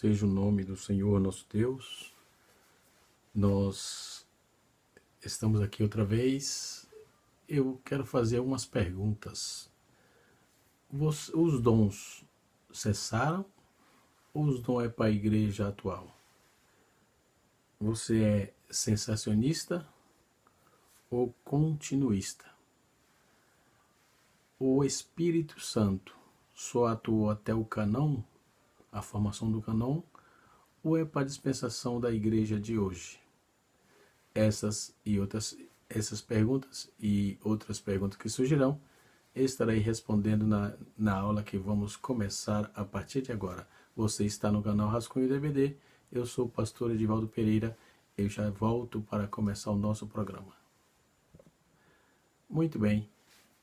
seja o nome do Senhor nosso Deus. Nós estamos aqui outra vez. Eu quero fazer algumas perguntas. Os dons cessaram ou os dons é para a igreja atual? Você é sensacionista ou continuista? O Espírito Santo só atuou até o cânon, a formação do cânon, ou é para a dispensação da igreja de hoje? Essas perguntas e outras perguntas que surgirão, estarei respondendo na aula que vamos começar a partir de agora. Você está no canal Rascunho DVD, eu sou o pastor Edivaldo Pereira, eu já volto para começar o nosso programa. Muito bem,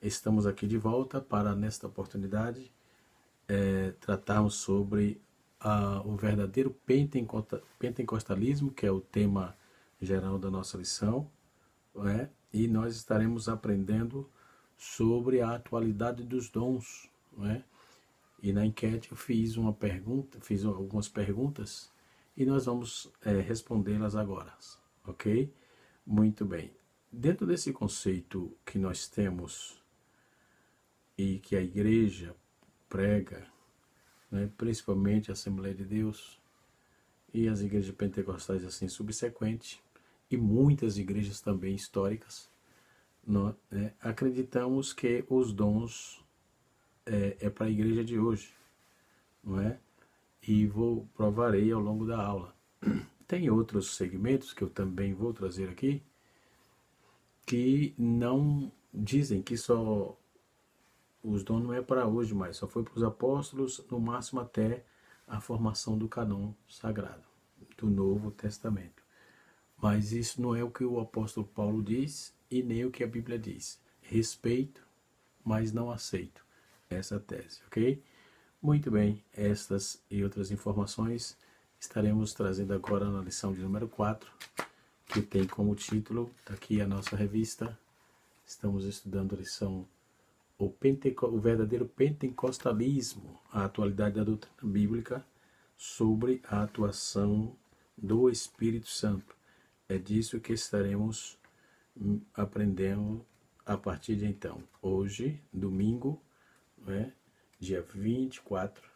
estamos aqui de volta para, nesta oportunidade, tratarmos sobre o verdadeiro pentecostalismo, que é o tema geral da nossa lição, e nós estaremos aprendendo sobre a atualidade dos dons, E na enquete eu fiz algumas perguntas e nós vamos respondê-las agora, ok? Muito bem. Dentro desse conceito que nós temos e que a igreja prega, principalmente a Assembleia de Deus e as igrejas pentecostais assim subsequentes, e muitas igrejas também históricas, acreditamos que os dons é para a igreja de hoje, não é? E provarei ao longo da aula. Tem outros segmentos que eu também vou trazer aqui, que não dizem que só os dons não é para hoje mais, só foi para os apóstolos, no máximo até a formação do cânon sagrado, do Novo Testamento. Mas isso não é o que o apóstolo Paulo diz e nem o que a Bíblia diz. Respeito, mas não aceito. Essa tese, ok? Muito bem, estas e outras informações estaremos trazendo agora na lição de número 4, que tem como título, aqui a nossa revista, estamos estudando a lição o verdadeiro pentecostalismo, a atualidade da doutrina bíblica sobre a atuação do Espírito Santo. É disso que estaremos aprendendo a partir de então. Hoje, domingo, dia 24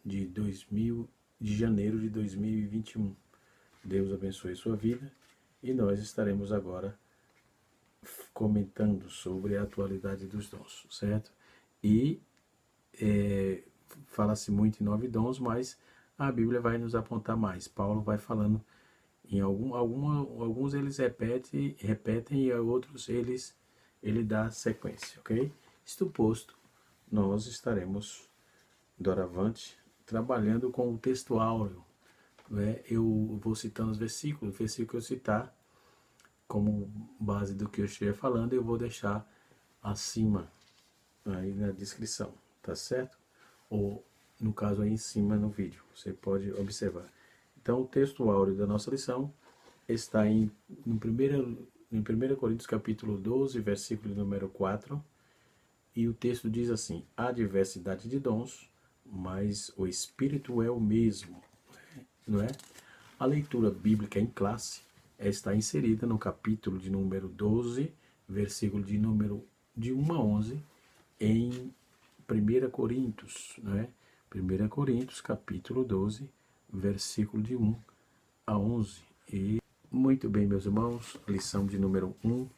de janeiro de 2021. Deus abençoe sua vida e nós estaremos agora comentando sobre a atualidade dos dons, certo? E fala-se muito em 9 dons, mas a Bíblia vai nos apontar mais. Paulo vai falando em alguns eles repetem e outros ele dá sequência, ok? Isto posto, nós estaremos doravante trabalhando com o texto áureo, Eu vou citando os versículos, o versículo que eu citar como base do que eu estiver falando, eu vou deixar acima aí na descrição, tá certo? Ou no caso aí em cima no vídeo, você pode observar. Então o texto áureo da nossa lição está em 1 Coríntios capítulo 12, versículo número 4, e o texto diz assim: há diversidade de dons, mas o Espírito é o mesmo, não é? A leitura bíblica em classe está inserida no capítulo de número 12, versículo de 1 a 11, em 1 Coríntios, 1 Coríntios, capítulo 12, versículo de 1 a 11. E, muito bem, meus irmãos, lição de número 1,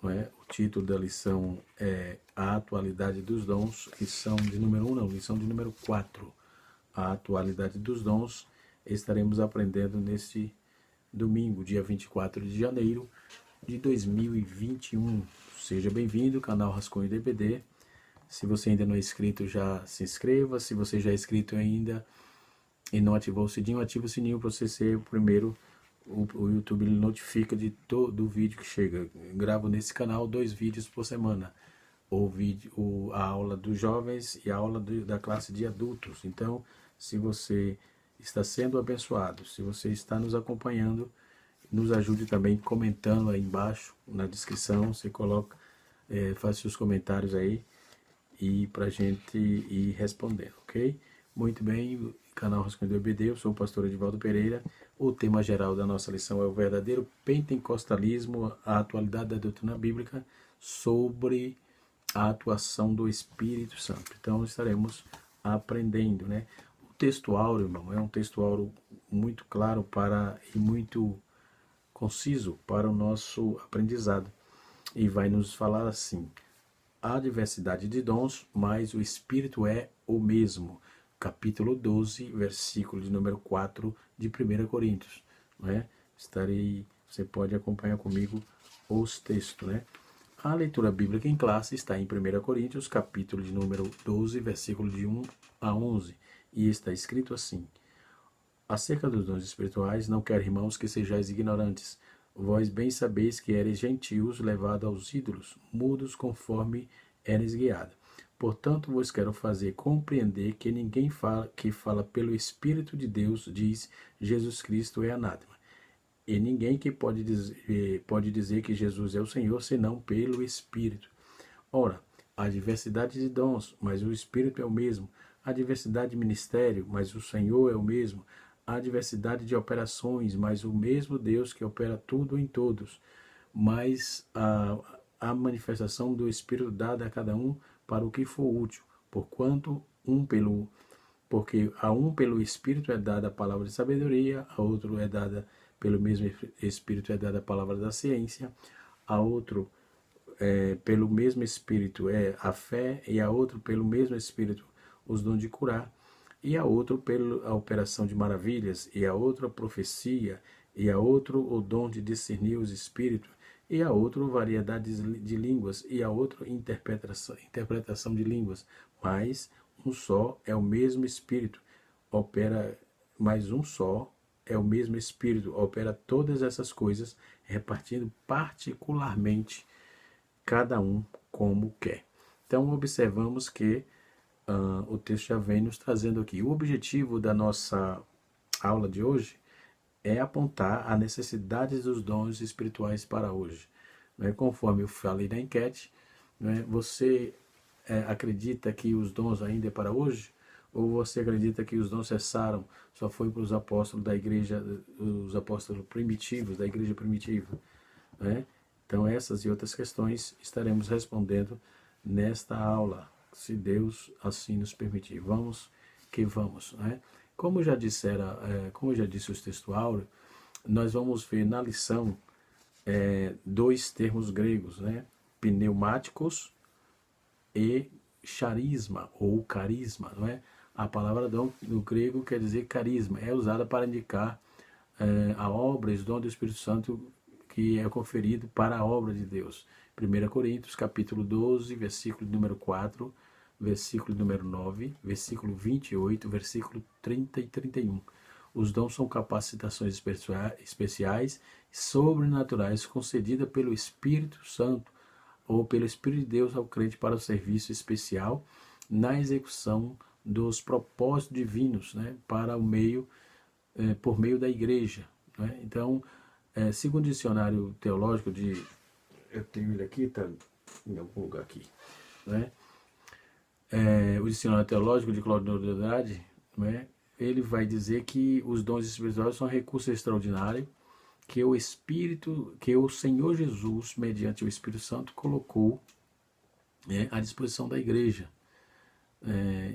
o título da lição é A Atualidade dos Dons, lição de número 1 não, lição de número 4, A Atualidade dos Dons. Estaremos aprendendo neste domingo, dia 24 de janeiro de 2021. Seja bem-vindo, canal Rascunho DVD. Se você ainda não é inscrito, já se inscreva. Se você já é inscrito ainda e não ativou o sininho, ativa o sininho para você ser o primeiro. O YouTube notifica de todo o vídeo que chega. Eu gravo nesse canal 2 vídeos por semana. A aula dos jovens e a aula da classe de adultos. Então, se você está sendo abençoado, se você está nos acompanhando, nos ajude também comentando aí embaixo, na descrição, você coloca, faz seus comentários aí, e para a gente ir respondendo, ok? Muito bem, canal Rascunho do EBD, eu sou o pastor Edivaldo Pereira. O tema geral da nossa lição é o verdadeiro pentecostalismo, a atualidade da doutrina bíblica sobre a atuação do Espírito Santo. Então estaremos aprendendo, né? O texto áureo, irmão, é um texto áureo muito claro e muito conciso para o nosso aprendizado. E vai nos falar assim: há diversidade de dons, mas o Espírito é o mesmo. Capítulo 12, versículo de número 4 de 1 Coríntios. Né? Você pode acompanhar comigo os textos. Né? A leitura bíblica em classe está em 1 Coríntios, capítulo de número 12, versículo de 1 a 11. E está escrito assim: acerca dos dons espirituais, não quero, irmãos, que sejais ignorantes. Vós bem sabeis que eres gentios, levados aos ídolos, mudos conforme eres guiado. Portanto, vos quero fazer compreender que ninguém que fala pelo Espírito de Deus diz Jesus Cristo é anátema. E ninguém que pode dizer que Jesus é o Senhor, senão pelo Espírito. Ora, há diversidade de dons, mas o Espírito é o mesmo. Há diversidade de ministério, mas o Senhor é o mesmo. Há diversidade de operações, mas o mesmo Deus que opera tudo em todos. Mas a manifestação do Espírito dada a cada um para o que for útil, porque a um pelo Espírito é dada a palavra de sabedoria, a outro é dada pelo mesmo Espírito é dada a palavra da ciência, a outro pelo mesmo Espírito é a fé, e a outro pelo mesmo Espírito os dons de curar, e a outro pela operação de maravilhas, e a outro a profecia, e a outro o dom de discernir os espíritos, e a outro variedade de línguas, e a outro interpretação de línguas. Mas um só é o mesmo Espírito, mas um só é o mesmo Espírito, opera todas essas coisas, repartindo particularmente cada um como quer. Então observamos que o texto já vem nos trazendo aqui. O objetivo da nossa aula de hoje é apontar a necessidade dos dons espirituais para hoje. Né? Conforme eu falei na enquete, né? Você acredita que os dons ainda é para hoje? Ou você acredita que os dons cessaram, só foi para os apóstolos da igreja, os apóstolos primitivos, da igreja primitiva? Né? Então essas e outras questões estaremos respondendo nesta aula, se Deus assim nos permitir. Vamos que vamos. Né? Como já disse o texto áureo, nós vamos ver na lição dois termos gregos, né? Pneumáticos e charisma, ou carisma. Não é? A palavra dom no grego quer dizer carisma, é usada para indicar a obra, os dons do Espírito Santo que é conferido para a obra de Deus. 1 Coríntios, capítulo 12, versículo número 4, versículo número 9, versículo 28, versículo 30 e 31. Os dons são capacitações especiais e sobrenaturais concedidas pelo Espírito Santo ou pelo Espírito de Deus ao crente para o serviço especial na execução dos propósitos divinos, né, por meio da igreja. Né? Então, segundo o dicionário teológico eu tenho ele aqui, está em algum lugar aqui, né? O dicionário teológico de Cláudio de Andrade, né? Ele vai dizer que os dons espirituais são um recurso extraordinário que o Senhor Jesus, mediante o Espírito Santo, colocou à disposição da igreja.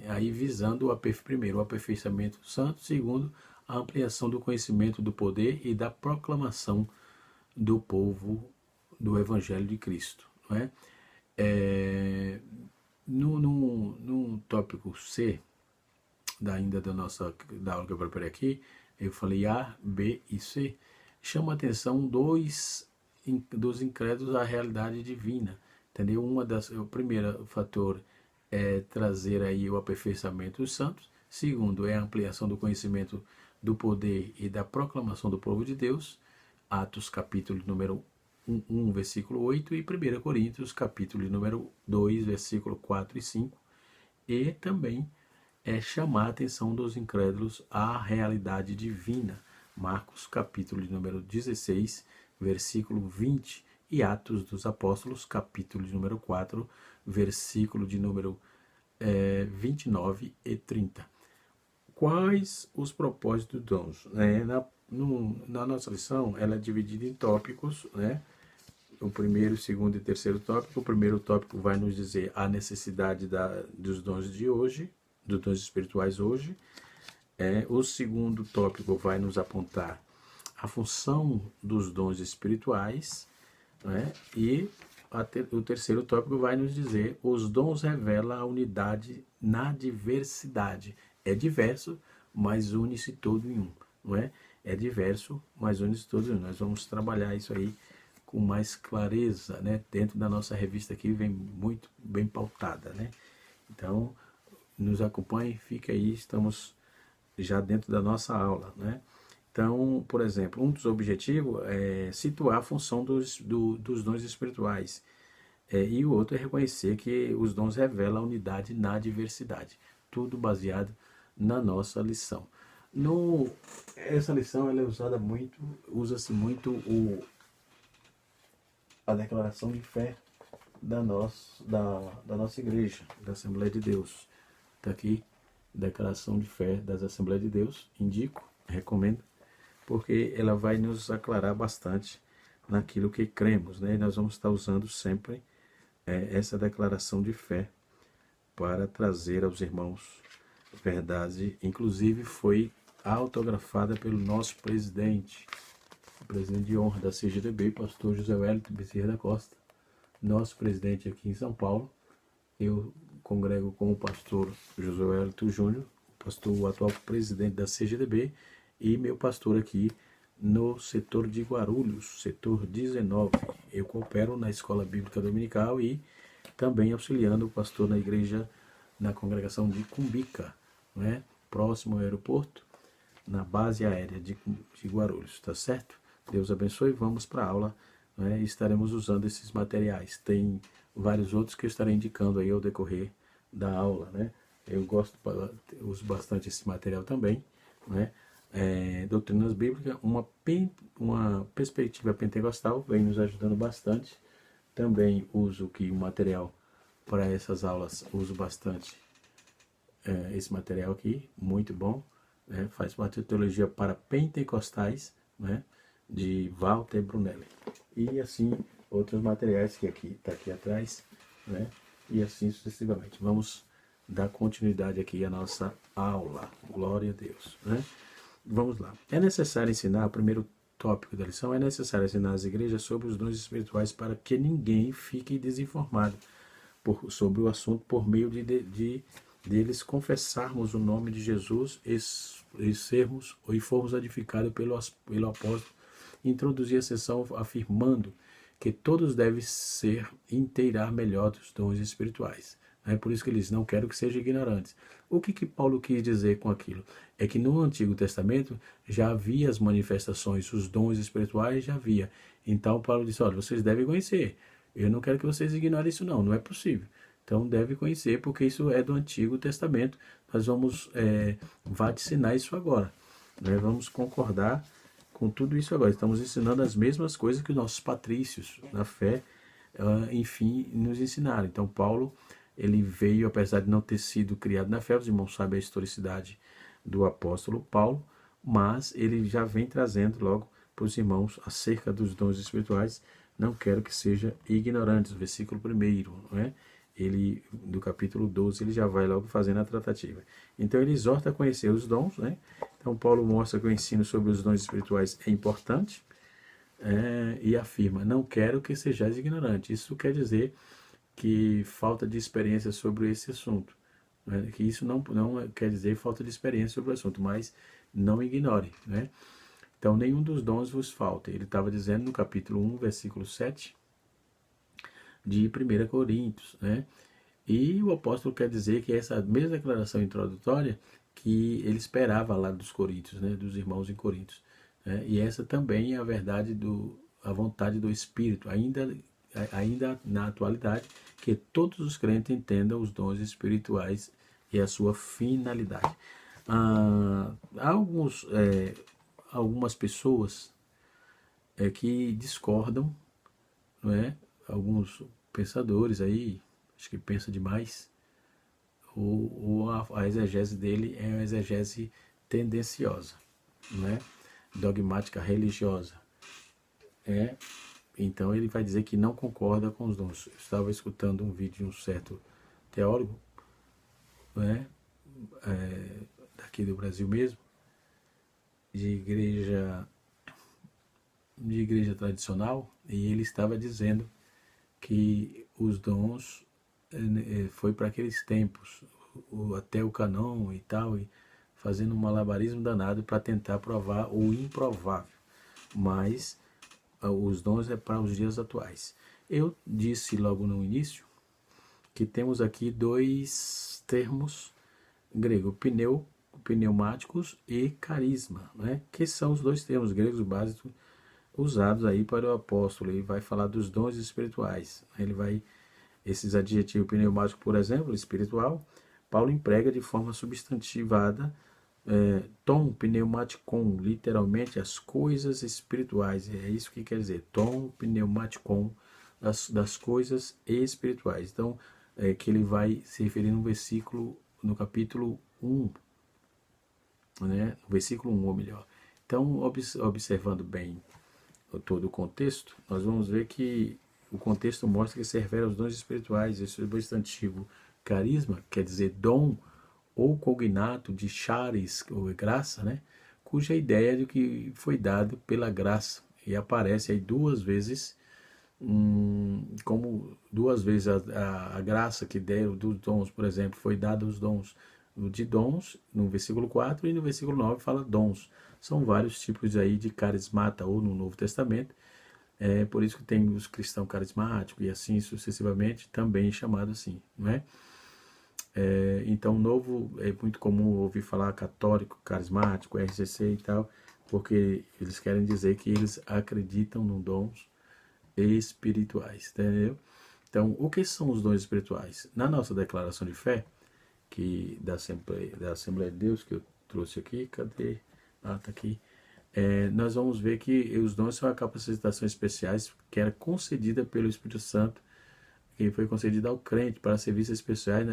Aí visando primeiro o aperfeiçoamento do santo, segundo a ampliação do conhecimento do poder e da proclamação do povo do Evangelho de Cristo. Não é? No tópico C, da aula que eu preparei aqui, eu falei A, B e C, chama a atenção dos incrédulos à realidade divina. Entendeu? O primeiro fator é trazer aí o aperfeiçoamento dos santos. Segundo, é a ampliação do conhecimento do poder e da proclamação do povo de Deus. Atos, capítulo número 1, versículo 8, e 1 Coríntios, capítulo número 2, versículo 4 e 5. E também é chamar a atenção dos incrédulos à realidade divina. Marcos, capítulo número 16, versículo 20, e Atos dos Apóstolos, capítulo número 4, versículo de número 29 e 30. Quais os propósitos dos dons? Na nossa lição, ela é dividida em tópicos, né? O primeiro, segundo e terceiro tópico. O primeiro tópico vai nos dizer a necessidade dos dons de hoje, dos dons espirituais hoje. O segundo tópico vai nos apontar a função dos dons espirituais, né? E o terceiro tópico vai nos dizer os dons revelam a unidade na diversidade. É diverso, mas une-se todo em um, não é? É diverso, mas une-se todo em um. Nós vamos trabalhar isso aí com mais clareza, né? Dentro da nossa revista aqui vem muito bem pautada, né? Então, nos acompanhe, fica aí, estamos já dentro da nossa aula, né? Então, por exemplo, um dos objetivos é situar a função dos dons espirituais. E o outro é reconhecer que os dons revelam a unidade na diversidade. Tudo baseado na nossa lição. Essa lição ela é usada muito, usa-se muito a declaração de fé da nossa igreja, da Assembleia de Deus. Está aqui, declaração de fé das Assembleias de Deus. Indico, recomendo, porque ela vai nos aclarar bastante naquilo que cremos, né? E nós vamos estar usando sempre essa declaração de fé para trazer aos irmãos verdade. Inclusive foi autografada pelo nosso presidente, o presidente de honra da CGDB, pastor José Wellington Bezerra da Costa, nosso presidente aqui em São Paulo. Eu congrego com o pastor José Wellington Júnior, o atual presidente da CGDB, e meu pastor aqui no setor de Guarulhos, setor 19. Eu coopero na Escola Bíblica Dominical e também auxiliando o pastor na igreja, na congregação de Cumbica, né? Próximo ao aeroporto, na base aérea de Guarulhos, tá certo? Deus abençoe, vamos para a aula, né? Estaremos usando esses materiais. Tem vários outros que eu estarei indicando aí ao decorrer da aula, né? Eu uso bastante esse material também, né? Doutrinas Bíblicas, uma perspectiva pentecostal vem nos ajudando bastante. Também uso que o material para essas aulas, uso bastante esse material aqui, muito bom, né? Faz parte da teologia para pentecostais, né? De Walter Brunelli. E assim, outros materiais que está aqui atrás, né? E assim sucessivamente. Vamos dar continuidade aqui à nossa aula. Glória a Deus, né? Vamos lá. É necessário ensinar, o primeiro tópico da lição, é necessário ensinar as igrejas sobre os dons espirituais para que ninguém fique desinformado sobre o assunto por meio deles confessarmos o nome de Jesus e formos edificados pelo apóstolo. Introduzir a sessão afirmando que todos devem ser inteirar melhor dos dons espirituais. É por isso que eles não querem que sejam ignorantes. O que Paulo quis dizer com aquilo? É que no Antigo Testamento já havia as manifestações, os dons espirituais já havia. Então Paulo disse, olha, vocês devem conhecer. Eu não quero que vocês ignorem isso não é possível. Então deve conhecer, porque isso é do Antigo Testamento. Nós vamos vaticinar isso agora. Nós vamos concordar com tudo isso agora. Estamos ensinando as mesmas coisas que os nossos patrícios na fé, enfim, nos ensinaram. Então Paulo, ele veio, apesar de não ter sido criado na fé, os irmãos sabem a historicidade do apóstolo Paulo, mas ele já vem trazendo logo para os irmãos acerca dos dons espirituais. Não quero que seja ignorantes, versículo 1, não é? Ele, do capítulo 12, ele já vai logo fazendo a tratativa. Então ele exorta a conhecer os dons, né? Então Paulo mostra que o ensino sobre os dons espirituais é importante, e afirma, não quero que sejais ignorante. Isso quer dizer que falta de experiência sobre esse assunto, né? Que isso não quer dizer falta de experiência sobre o assunto, mas não ignore, né? Então nenhum dos dons vos falta. Ele estava dizendo no capítulo 1, versículo 7 de 1 Coríntios, né? E o apóstolo quer dizer que essa mesma declaração introdutória que ele esperava lá dos coríntios, né? Dos irmãos em Coríntios, né? E essa também é a verdade a vontade do Espírito, ainda na atualidade, que todos os crentes entendam os dons espirituais e a sua finalidade. Há algumas pessoas que discordam, não é? Alguns pensadores aí, acho que pensa demais, ou a exegese dele é uma exegese tendenciosa, né? Dogmática religiosa. Então ele vai dizer que não concorda com os dons. Eu estava escutando um vídeo de um certo teólogo, né? Daqui do Brasil mesmo, de igreja tradicional, e ele estava dizendo que os dons foi para aqueles tempos, até o canon e tal, e fazendo um malabarismo danado para tentar provar o improvável. Mas os dons é para os dias atuais. Eu disse logo no início que temos aqui dois termos grego, pneumáticos e carisma, né? Que são os dois termos gregos básicos usados aí para o apóstolo. Ele vai falar dos dons espirituais. Esses adjetivos pneumático, por exemplo, espiritual, Paulo emprega de forma substantivada tom pneumaticon, literalmente as coisas espirituais. É isso que quer dizer, tom pneumaticon, das coisas espirituais. Então, que ele vai se referir no versículo, no capítulo 1, né? No versículo 1, ou melhor. Então, observando bem todo o contexto, nós vamos ver que o contexto mostra que se refere aos dons espirituais. Esse substantivo carisma quer dizer dom ou cognato de charis, ou graça, né? Cuja ideia é de que foi dado pela graça. E aparece aí duas vezes, como duas vezes a graça que deram dos dons, por exemplo, foi dada os dons de dons, no versículo 4, e no versículo 9 fala dons. São vários tipos aí de carismata, ou no Novo Testamento. Por isso que tem os cristãos carismáticos e assim sucessivamente, também chamado assim, não é? Então, novo, é muito comum ouvir falar católico, carismático, RCC e tal, porque eles querem dizer que eles acreditam nos dons espirituais, entendeu? Então, o que são os dons espirituais? Na nossa declaração de fé, que da Assembleia de Deus, que eu trouxe aqui, cadê? Ah, tá aqui. Nós vamos ver que os dons são a capacitação especiais que era concedida pelo Espírito Santo, que foi concedida ao crente para serviços especiais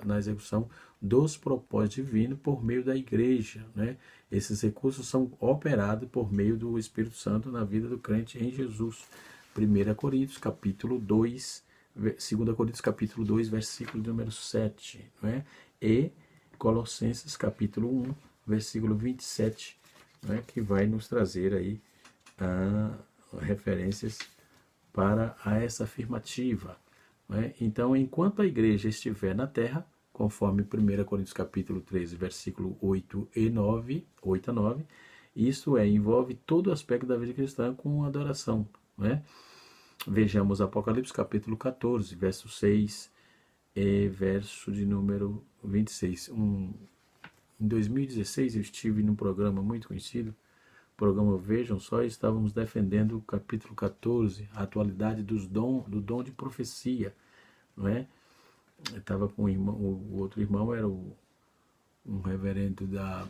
na execução dos propósitos divinos por meio da igreja, né? Esses recursos são operados por meio do Espírito Santo na vida do crente em Jesus. 1 Coríntios, capítulo 2, 2 Coríntios, capítulo 2, versículo número 7, né? E Colossenses, capítulo 1, versículo 27, né? Que vai nos trazer aí referências para essa afirmativa. Então, enquanto a igreja estiver na terra, conforme 1 Coríntios capítulo 13, versículo 8 a 9, isso envolve todo o aspecto da vida cristã com adoração. Vejamos Apocalipse capítulo 14, verso 6 e verso de número 26. Em 2016 eu estive num programa muito conhecido, programa Vejam Só, e estávamos defendendo o capítulo 14, a atualidade do dom de profecia, não é? Eu estava com o outro irmão era um reverendo da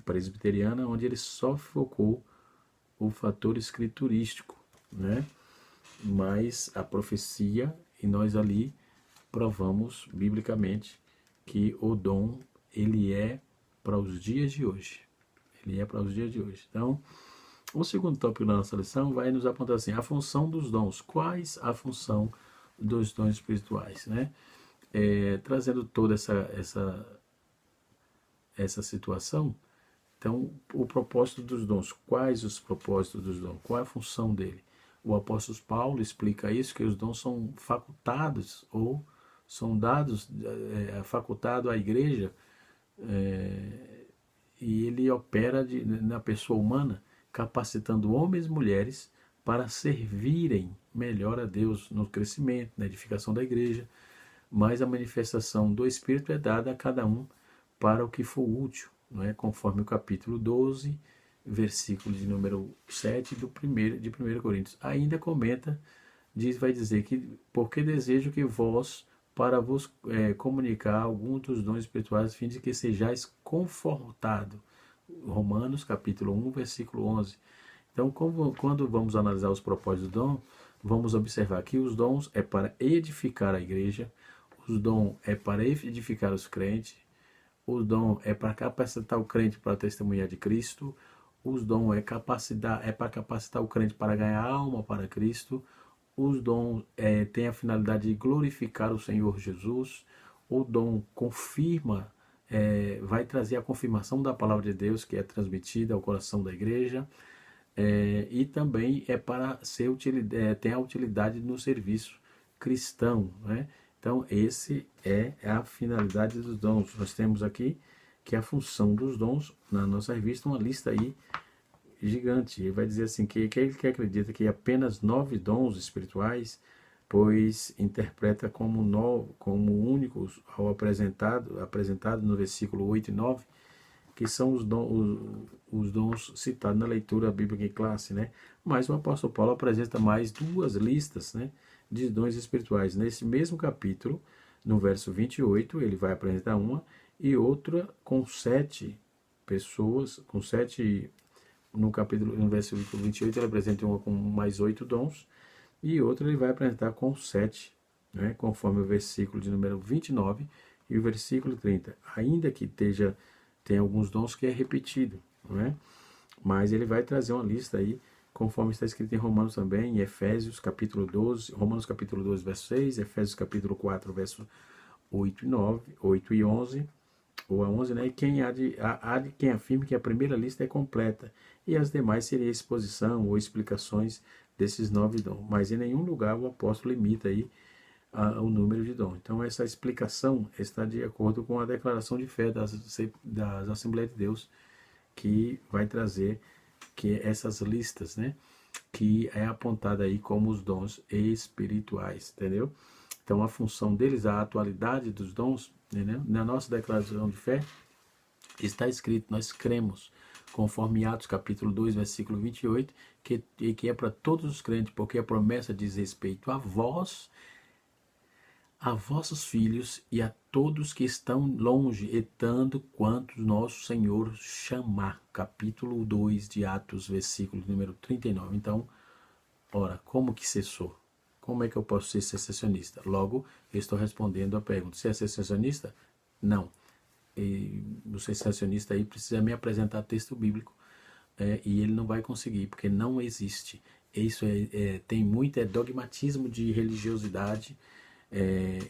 presbiteriana, onde ele só focou o fator escriturístico, né? Mas a profecia, e nós ali provamos biblicamente que o dom, ele é para os dias de hoje. Ele é para os dias de hoje. Então, o segundo tópico da nossa lição vai nos apontar assim, a função dos dons. Quais a função dos dons espirituais, né? Trazendo toda essa situação, então, o propósito dos dons. Quais os propósitos dos dons? Qual é a função dele? O apóstolo Paulo explica isso, que os dons são facultados, ou são dados, facultado à igreja, e ele opera na pessoa humana, capacitando homens e mulheres para servirem melhor a Deus no crescimento, na edificação da igreja, mas a manifestação do Espírito é dada a cada um para o que for útil, não é? Conforme o capítulo 12, versículo de número 7 de 1 Coríntios. Ainda comenta, vai dizer que, porque desejo que vós, para vos comunicar alguns dos dons espirituais, a fim de que sejais confortado. Romanos, capítulo 1, versículo 11. Então, quando vamos analisar os propósitos do dom, vamos observar que os dons é para edificar a igreja, os dons é para edificar os crentes, os dons é para capacitar o crente para testemunhar de Cristo, os dons é para capacitar o crente para ganhar alma para Cristo, os dons têm a finalidade de glorificar o Senhor Jesus, o dom confirma, vai trazer a confirmação da palavra de Deus que é transmitida ao coração da igreja, e também é para ser tem a utilidade no serviço cristão, né? Então, esse é a finalidade dos dons. Nós temos aqui que a função dos dons, na nossa revista, uma lista aí gigante. Ele vai dizer assim, que ele que acredita que apenas 9 dons espirituais, pois interpreta como únicos ao apresentado no versículo 8 e 9, que são os dons citados na leitura bíblica em classe, né? Mas o apóstolo Paulo apresenta mais 2 listas, né, de dons espirituais. Nesse mesmo capítulo, no verso 28, ele vai apresentar uma, e outra com 7 pessoas, com 7, no versículo 28, ele apresenta uma com mais 8 dons, e outra ele vai apresentar com 7, né, conforme o versículo de número 29 e o versículo 30. Ainda que tem alguns dons que é repetido, não é? Mas ele vai trazer uma lista aí, conforme está escrito em Romanos também, em Efésios capítulo 12, Romanos capítulo 12, verso 6, Efésios capítulo 4, verso 8 e 11, ou a 11, né? E há de quem afirme que a primeira lista é completa, e as demais seria exposição ou explicações desses 9 dons. Mas em nenhum lugar o apóstolo limita aí o número de dons. Então essa explicação está de acordo com a declaração de fé das Assembleias de Deus, que vai trazer que essas listas, né, que é apontada aí como os dons espirituais, entendeu? Então a função deles, a atualidade dos dons, entendeu? Na nossa declaração de fé está escrito, nós cremos, conforme Atos capítulo 2, versículo 28, que é para todos os crentes, porque a promessa diz respeito a vós, a vossos filhos e a todos que estão longe, e tanto quanto nosso Senhor chamar. Capítulo 2 de Atos, versículo número 39. Então, ora, como que cessou? Como é que eu posso ser cessacionista? Logo, eu estou respondendo a pergunta. Você é cessacionista? Não. E o cessacionista aí precisa me apresentar texto bíblico, e ele não vai conseguir, porque não existe. Isso tem muito dogmatismo de religiosidade,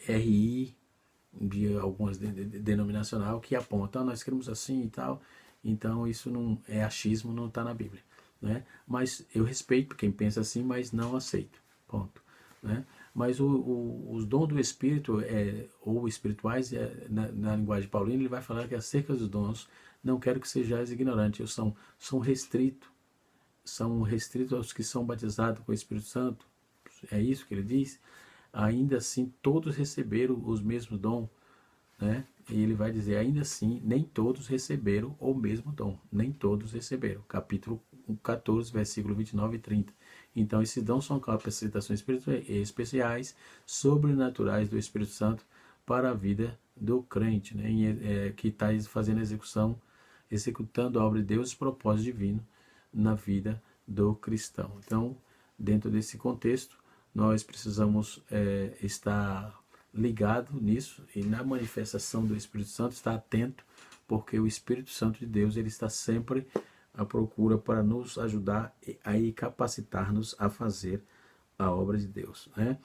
RI, de algumas denominacional, que apontam, nós queremos assim e tal. Então isso não é achismo, não está na Bíblia, né? Mas eu respeito quem pensa assim, mas não aceito, ponto, né? Mas os dons do Espírito, ou espirituais, na linguagem paulina, ele vai falar que acerca dos dons, não quero que sejais ignorantes, são restritos aos que são batizados com o Espírito Santo, é isso que ele diz. Ainda assim, todos receberam os mesmos dons, né? E ele vai dizer, ainda assim, nem todos receberam o mesmo dom, nem todos receberam. Capítulo 14, versículo 29 e 30. Então, esses dons são capacitações especiais, sobrenaturais do Espírito Santo para a vida do crente, né? Que está fazendo executando a obra de Deus, propósito divino na vida do cristão. Então, dentro desse contexto, nós precisamos estar ligado nisso, e na manifestação do Espírito Santo estar atento, porque o Espírito Santo de Deus, ele está sempre à procura para nos ajudar e capacitar-nos a fazer a obra de Deus, né?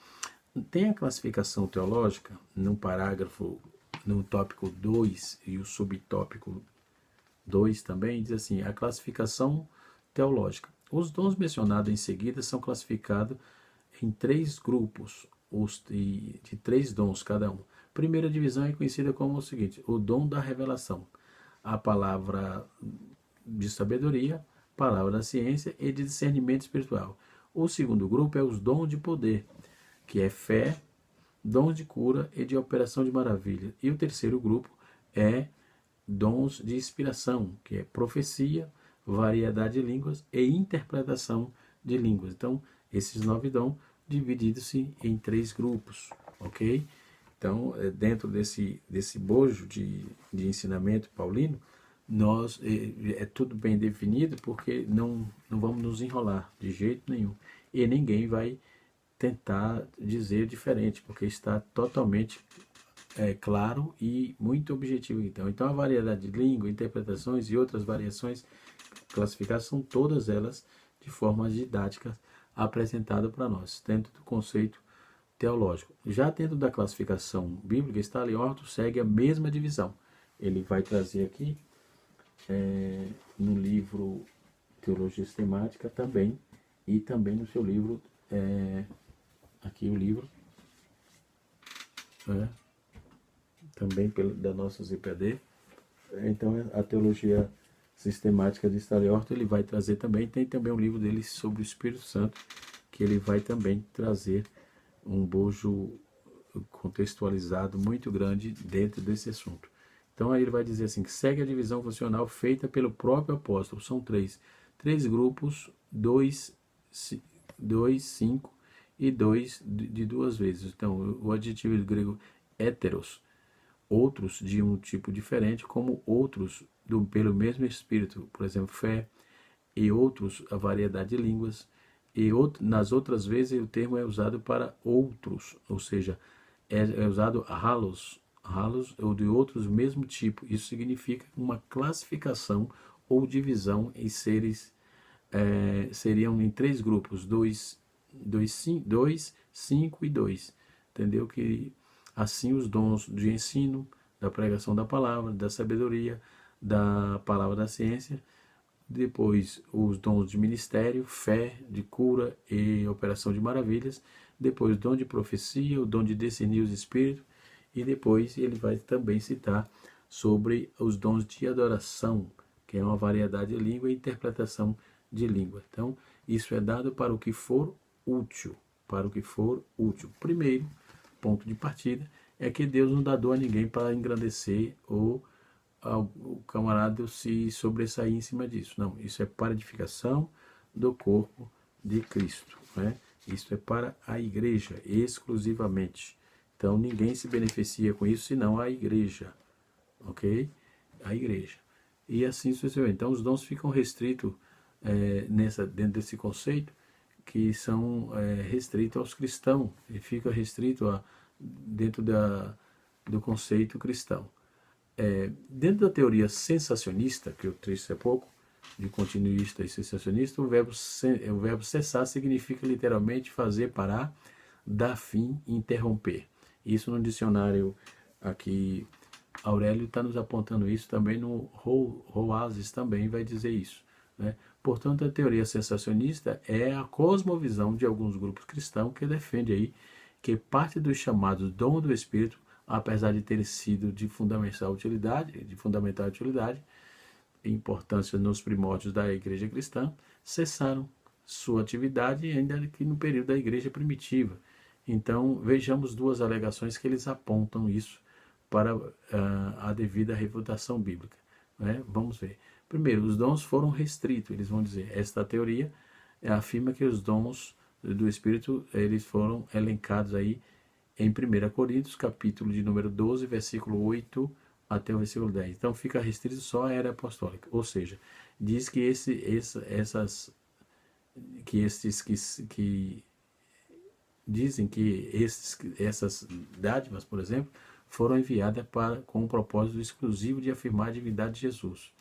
Tem a classificação teológica no parágrafo, no tópico 2 e o subtópico 2 também, diz assim, a classificação teológica. Os dons mencionados em seguida são classificados em 3 grupos, de 3 dons cada um. Primeira divisão é conhecida como o seguinte: o dom da revelação, a palavra de sabedoria, palavra da ciência e de discernimento espiritual. O segundo grupo é os dons de poder, que é fé, dons de cura e de operação de maravilha. E o terceiro grupo é dons de inspiração, que é profecia, variedade de línguas e interpretação de línguas. Então, esses 9 dons divididos-se em 3 grupos, ok? Então, dentro desse bojo de ensinamento paulino, nós é tudo bem definido, porque não vamos nos enrolar de jeito nenhum. E ninguém vai tentar dizer diferente, porque está totalmente claro e muito objetivo. Então a variedade de língua, interpretações e outras variações classificadas são todas elas de forma didática apresentada para nós, dentro do conceito teológico. Já dentro da classificação bíblica, Stanley Orton segue a mesma divisão. Ele vai trazer aqui, no livro Teologia Sistemática também, e também no seu livro, aqui o livro, também da nossa ZPD. Então, a Teologia Sistemática de Stanley Orton, ele vai trazer também. Tem também um livro dele sobre o Espírito Santo, que ele vai também trazer um bojo contextualizado muito grande dentro desse assunto. Então aí ele vai dizer assim, que segue a divisão funcional feita pelo próprio apóstolo. São três grupos, 2, 5 e 2 de duas vezes. Então o adjetivo grego heteros, outros de um tipo diferente, como outros pelo mesmo Espírito, por exemplo, fé, e outros, a variedade de línguas, e nas outras vezes o termo é usado para outros, ou seja, é usado halos ou de outros do mesmo tipo. Isso significa uma classificação ou divisão em seres, seriam em 3 grupos, 2, 5 e 2. Entendeu? Que assim os dons de ensino, da pregação da palavra, da sabedoria, da palavra da ciência, depois os dons de ministério, fé, de cura e operação de maravilhas, depois o dom de profecia, o dom de discernir os espíritos, e depois ele vai também citar sobre os dons de adoração, que é uma variedade de língua e interpretação de língua. Então, isso é dado para o que for útil, Primeiro ponto de partida é que Deus não dá dor a ninguém para engrandecer ou o camarada se sobressair em cima disso. Não, isso é para edificação do corpo de Cristo, né? Isso é para a igreja exclusivamente. Então ninguém se beneficia com isso senão a igreja, ok? A igreja. E assim sucessivamente. Então os dons ficam restritos dentro desse conceito, que são restritos aos cristãos, e fica restrito dentro do conceito cristão. Dentro da teoria sensacionista, que eu trouxe há pouco, de continuista e sensacionista, o verbo cessar significa literalmente fazer parar, dar fim, interromper. Isso no dicionário aqui, Aurélio está nos apontando isso, também no Roazes também vai dizer isso, né? Portanto, a teoria sensacionista é a cosmovisão de alguns grupos cristãos que defende aí que parte dos chamados dom do Espírito, apesar de terem sido de fundamental utilidade e importância nos primórdios da igreja cristã, cessaram sua atividade ainda que no período da igreja primitiva. Então, vejamos duas alegações que eles apontam isso para a devida refutação bíblica, né? Vamos ver. Primeiro, os dons foram restritos, eles vão dizer. Esta teoria afirma que os dons do Espírito eles foram elencados aí em 1 Coríntios, capítulo de número 12, versículo 8 até o versículo 10. Então fica restrito só à era apostólica. Ou seja, diz que dizem que essas dádivas, por exemplo, foram enviadas com o propósito exclusivo de afirmar a divindade de Jesus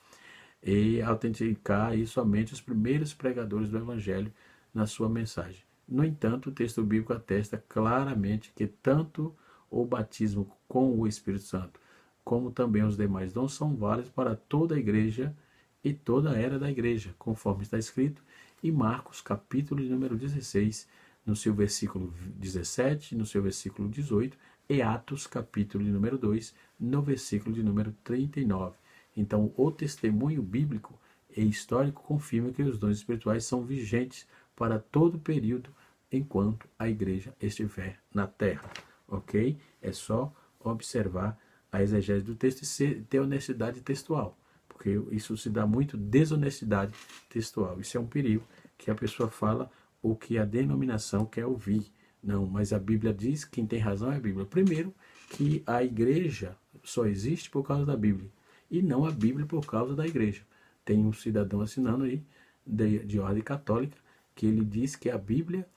e autenticar aí somente os primeiros pregadores do Evangelho na sua mensagem. No entanto, o texto bíblico atesta claramente que tanto o batismo com o Espírito Santo, como também os demais dons, são válidos para toda a igreja e toda a era da igreja, conforme está escrito em Marcos, capítulo de número 16, no seu versículo 17, no seu versículo 18, e Atos, capítulo de número 2, no versículo de número 39. Então, o testemunho bíblico e histórico confirma que os dons espirituais são vigentes para todo o período enquanto a igreja estiver na terra, ok? É só observar a exegese do texto e ter honestidade textual, porque isso se dá muito desonestidade textual. Isso é um perigo, que a pessoa fala o que a denominação quer ouvir. Não, mas a Bíblia diz que quem tem razão é a Bíblia. Primeiro, que a igreja só existe por causa da Bíblia, e não a Bíblia por causa da igreja. Tem um cidadão assinando aí, de ordem católica, que ele diz que a Bíblia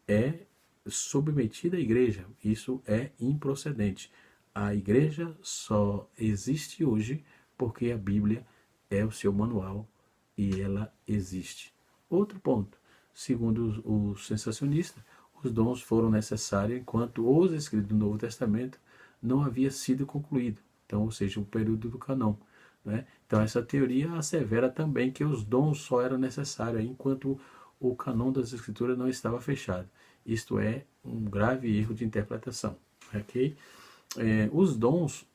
é submetida à igreja. Isso é improcedente. A igreja só existe hoje porque a Bíblia é o seu manual e ela existe. Outro ponto, segundo o sensacionista, os dons foram necessários enquanto os escritos do Novo Testamento não havia sido concluído, então, ou seja, o período do cânon. Né? Então, essa teoria assevera também que os dons só eram necessários enquanto o cânon das Escrituras não estava fechado. Isto é um grave erro de interpretação. Okay? Os dons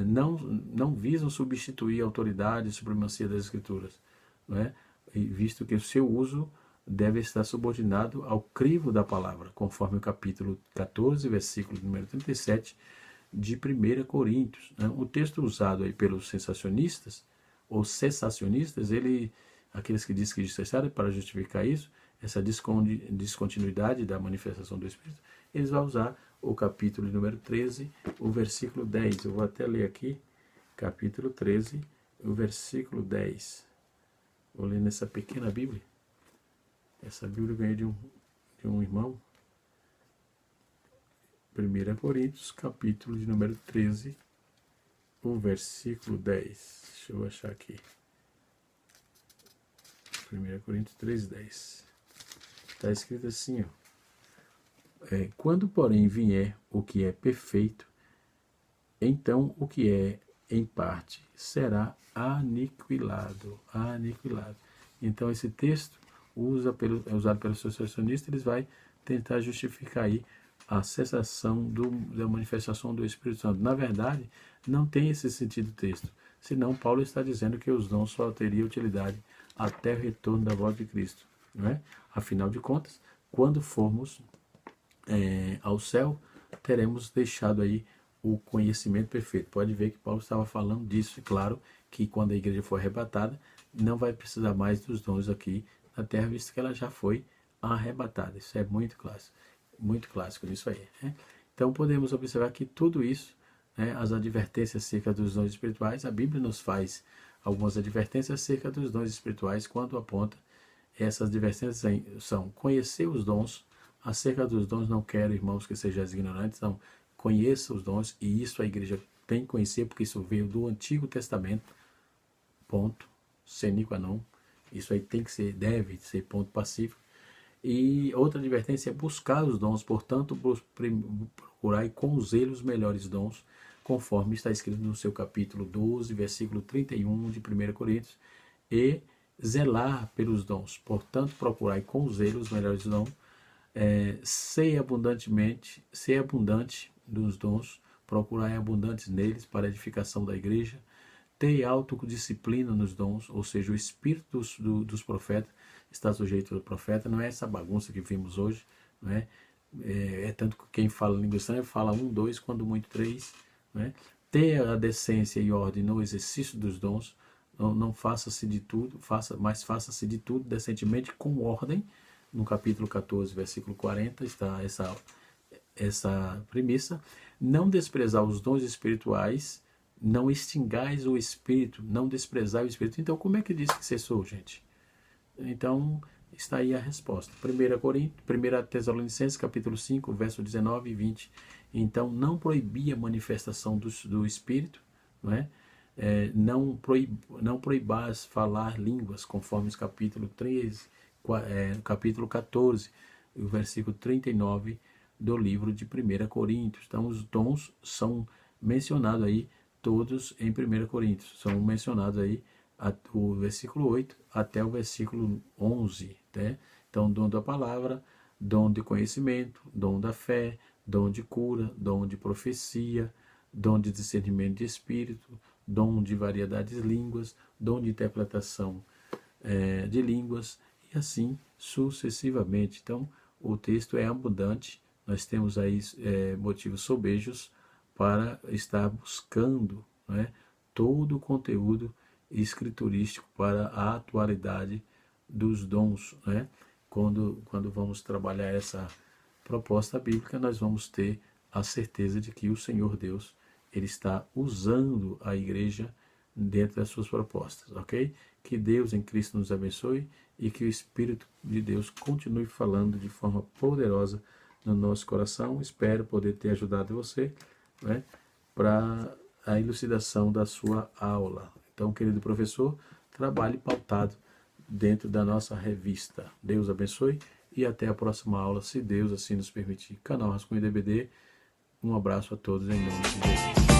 não visam substituir a autoridade e supremacia das Escrituras, não é? Visto que o seu uso deve estar subordinado ao crivo da palavra, conforme o capítulo 14, versículo número 37 de 1 Coríntios. Né? O texto usado aí pelos sensacionistas, ou cessacionistas, aqueles que dizem que é necessário para justificar isso, essa descontinuidade da manifestação do Espírito, eles vão usar o capítulo número 13, o versículo 10. Eu vou até ler aqui, capítulo 13, o versículo 10. Vou ler nessa pequena Bíblia. Essa Bíblia eu ganhei de um irmão. 1 Coríntios, capítulo de número 13, o versículo 10. Deixa eu achar aqui. 1 Coríntios 13, 10. Está escrito assim, ó. Quando, porém, vier o que é perfeito, então o que é em parte será aniquilado. Então, esse texto é usado pelos sensacionistas, eles vai tentar justificar aí a cessação da manifestação do Espírito Santo. Na verdade, não tem esse sentido do texto. Senão, Paulo está dizendo que os dons só teriam utilidade até o retorno da volta de Cristo. Não é? Afinal de contas, quando formos ao céu, teremos deixado aí o conhecimento perfeito. Pode ver que Paulo estava falando disso. E claro que quando a igreja for arrebatada, não vai precisar mais dos dons aqui na terra, visto que ela já foi arrebatada. Isso é muito clássico nisso aí. Né? Então podemos observar que tudo isso, né, as advertências acerca dos dons espirituais, a Bíblia nos faz algumas advertências acerca dos dons espirituais, quando aponta essas advertências são conhecer os dons. Acerca dos dons, não quero, irmãos, que sejais ignorantes, não. Conheça os dons, e isso a igreja tem que conhecer, porque isso veio do Antigo Testamento. Ponto. Sine qua non. Isso aí deve ser ponto pacífico. E outra advertência é buscar os dons, portanto, procurai com zelo os melhores dons, conforme está escrito no seu capítulo 12, versículo 31 de 1 Coríntios, e zelar pelos dons, portanto, procurai com zelo os melhores dons, ser abundante dos dons, procurai abundantes neles para a edificação da igreja, ter autodisciplina nos dons, ou seja, o espírito dos profetas está sujeito ao profeta, não é essa bagunça que vimos hoje, não é? Tanto que quem fala língua estranha fala 1, 2, quando muito 3, né? Ter a decência e ordem no exercício dos dons, não faça-se de tudo, mas faça-se de tudo decentemente com ordem. No capítulo 14, versículo 40, está essa premissa. Não desprezar os dons espirituais, não extingais o Espírito, não desprezar o Espírito. Então, como é que diz que cessou, gente? Então, está aí a resposta. 1 Tessalonicenses, capítulo 5, verso 19 e 20. Então, não proibia a manifestação do Espírito, não é? Não proibás falar línguas, conforme os capítulo 13, capítulo 14, o versículo 39 do livro de 1 Coríntios. Então, os dons são mencionados aí, todos em 1 Coríntios. São mencionados aí o versículo 8 até o versículo 11. Né? Então, dom da palavra, dom de conhecimento, dom da fé, dom de cura, dom de profecia, dom de discernimento de espírito, dom de variedades de línguas, dom de interpretação de línguas, e assim sucessivamente. Então, o texto é abundante, nós temos aí motivos sobejos para estar buscando, né, todo o conteúdo escriturístico para a atualidade dos dons. Né? Quando vamos trabalhar essa proposta bíblica, nós vamos ter a certeza de que o Senhor Deus, ele está usando a igreja dentro das suas propostas, ok? Que Deus em Cristo nos abençoe e que o Espírito de Deus continue falando de forma poderosa no nosso coração. Espero poder ter ajudado você, né? para a elucidação da sua aula. Então, querido professor, trabalhe pautado dentro da nossa revista. Deus abençoe e até a próxima aula, se Deus assim nos permitir. Canal Rascunho DBD, um abraço a todos em nome de Jesus.